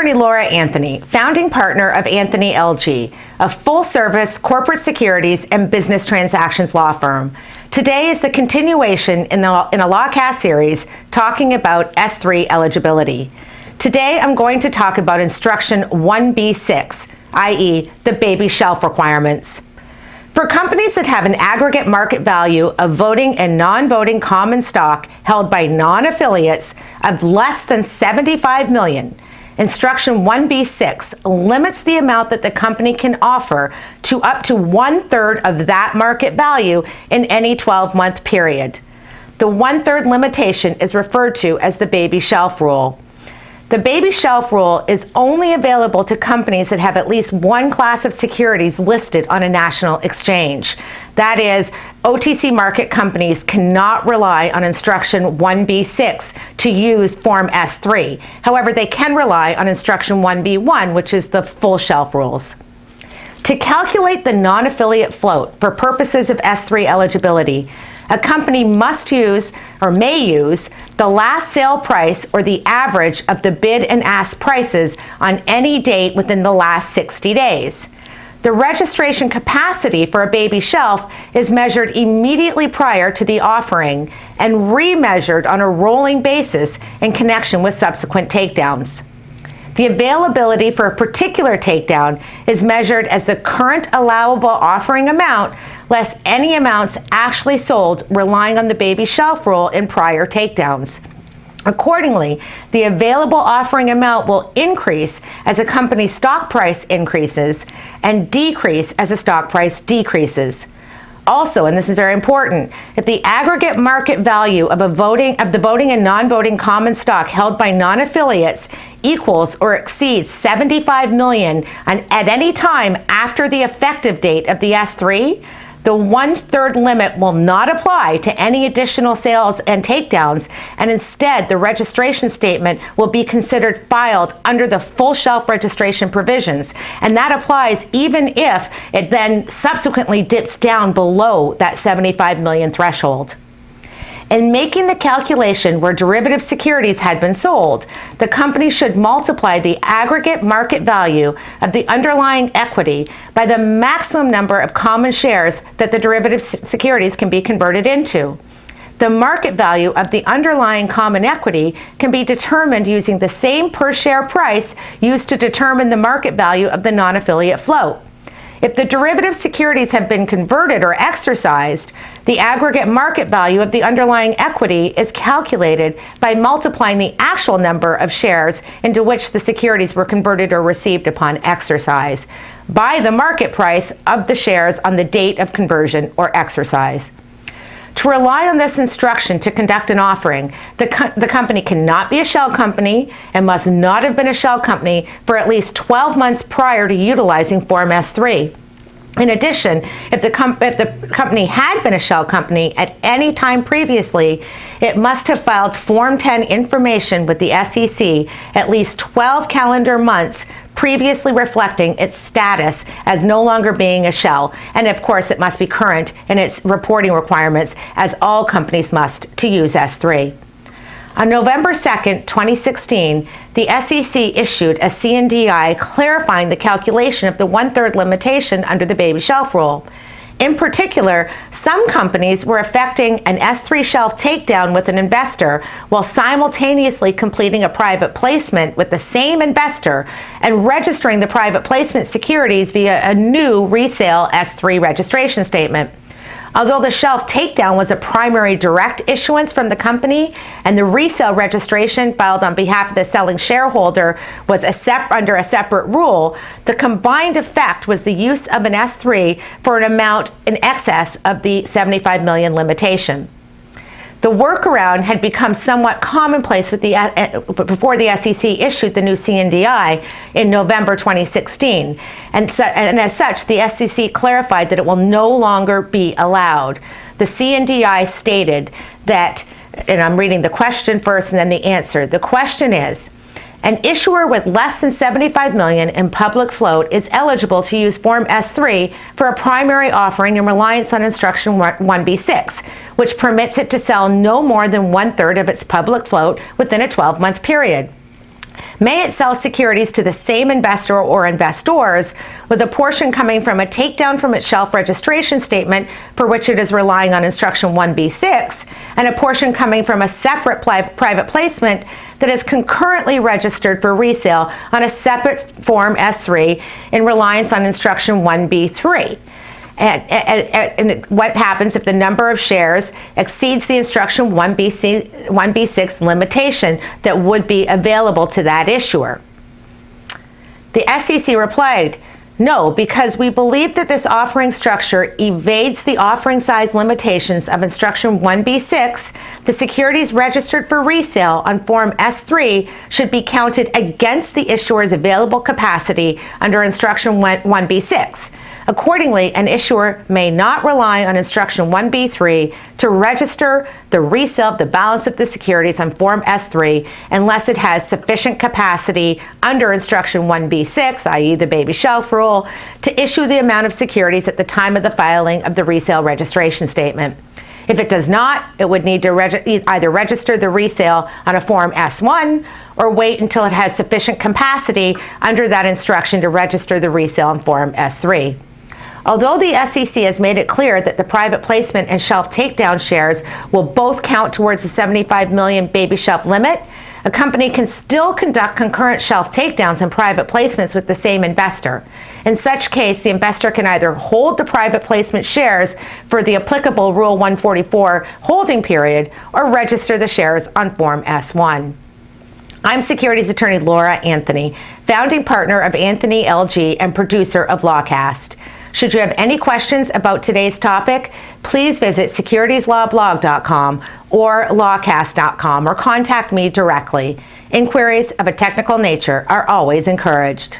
attorney Laura Anthony, founding partner of Anthony LG, a full-service corporate securities and business transactions law firm. Today is the continuation in a LawCast series talking about S-3 eligibility. Today I'm going to talk about Instruction 1B6, i.e. the baby shelf requirements. For companies that have an aggregate market value of voting and non-voting common stock held by non-affiliates of less than 75 million, Instruction 1B6 limits the amount that the company can offer to up to 1/3 of that market value in any 12-month period. The 1/3 limitation is referred to as the baby shelf rule. The baby shelf rule is only available to companies that have at least one class of securities listed on a national exchange. That is, OTC market companies cannot rely on Instruction 1B6 to use Form S-3. However, they can rely on Instruction 1B1, which is the full shelf rules. To calculate the non-affiliate float for purposes of S-3 eligibility, a company must use or may use the last sale price or the average of the bid and ask prices on any date within the last 60 days. The registration capacity for a baby shelf is measured immediately prior to the offering and remeasured on a rolling basis in connection with subsequent takedowns. The availability for a particular takedown is measured as the current allowable offering amount less any amounts actually sold relying on the baby shelf rule in prior takedowns. Accordingly, the available offering amount will increase as a company's stock price increases and decrease as a stock price decreases. Also, and this is very important, if the aggregate market value of the voting and non-voting common stock held by non-affiliates equals or exceeds 75 million at any time after the effective date of the S-3, the 1/3 limit will not apply to any additional sales and takedowns, and instead the registration statement will be considered filed under the full shelf registration provisions, and that applies even if it then subsequently dips down below that 75 million threshold. In making the calculation where derivative securities had been sold, the company should multiply the aggregate market value of the underlying equity by the maximum number of common shares that the derivative securities can be converted into. The market value of the underlying common equity can be determined using the same per share price used to determine the market value of the non-affiliate float. If the derivative securities have been converted or exercised, the aggregate market value of the underlying equity is calculated by multiplying the actual number of shares into which the securities were converted or received upon exercise by the market price of the shares on the date of conversion or exercise. To rely on this instruction to conduct an offering, the company cannot be a shell company and must not have been a shell company for at least 12 months prior to utilizing Form S-3. In addition, if the company had been a shell company at any time previously, it must have filed Form 10 information with the SEC at least 12 calendar months previously reflecting its status as no longer being a shell. And of course, it must be current in its reporting requirements, as all companies must, to use S-3. On November 2nd, 2016, the SEC issued a C&DI clarifying the calculation of the 1/3 limitation under the baby shelf rule. In particular, some companies were effecting an S-3 shelf takedown with an investor while simultaneously completing a private placement with the same investor and registering the private placement securities via a new resale S-3 registration statement. Although the shelf takedown was a primary direct issuance from the company and the resale registration filed on behalf of the selling shareholder was under a separate rule, the combined effect was the use of an S-3 for an amount in excess of the 75 million limitation. The workaround had become somewhat commonplace before the SEC issued the new C&DI in November 2016. And as such, the SEC clarified that it will no longer be allowed. The C&DI stated that, and I'm reading the question first and then the answer. The question is, an issuer with less than 75 million in public float is eligible to use Form S-3 for a primary offering in reliance on Instruction 1B6, which permits it to sell no more than 1/3 of its public float within a 12-month period. May it sell securities to the same investor or investors, with a portion coming from a takedown from its shelf registration statement for which it is relying on Instruction 1B6, and a portion coming from a separate private placement that is concurrently registered for resale on a separate Form S-3 in reliance on Instruction 1B3. And what happens if the number of shares exceeds the Instruction 1B6 limitation that would be available to that issuer? The SEC replied, no, because we believe that this offering structure evades the offering size limitations of Instruction 1B6, the securities registered for resale on Form S-3 should be counted against the issuer's available capacity under Instruction 1B6. Accordingly, an issuer may not rely on Instruction 1B3 to register the resale of the balance of the securities on Form S-3 unless it has sufficient capacity under Instruction 1B6, i.e. the baby shelf rule, to issue the amount of securities at the time of the filing of the resale registration statement. If it does not, it would need to either register the resale on a Form S-1 or wait until it has sufficient capacity under that instruction to register the resale on Form S-3. Although the SEC has made it clear that the private placement and shelf takedown shares will both count towards the 75 million baby shelf limit, a company can still conduct concurrent shelf takedowns and private placements with the same investor. In such case, the investor can either hold the private placement shares for the applicable Rule 144 holding period or register the shares on Form S-1. I'm securities attorney Laura Anthony, founding partner of Anthony LG and producer of LawCast. Should you have any questions about today's topic, please visit securitieslawblog.com or lawcast.com or contact me directly. Inquiries of a technical nature are always encouraged.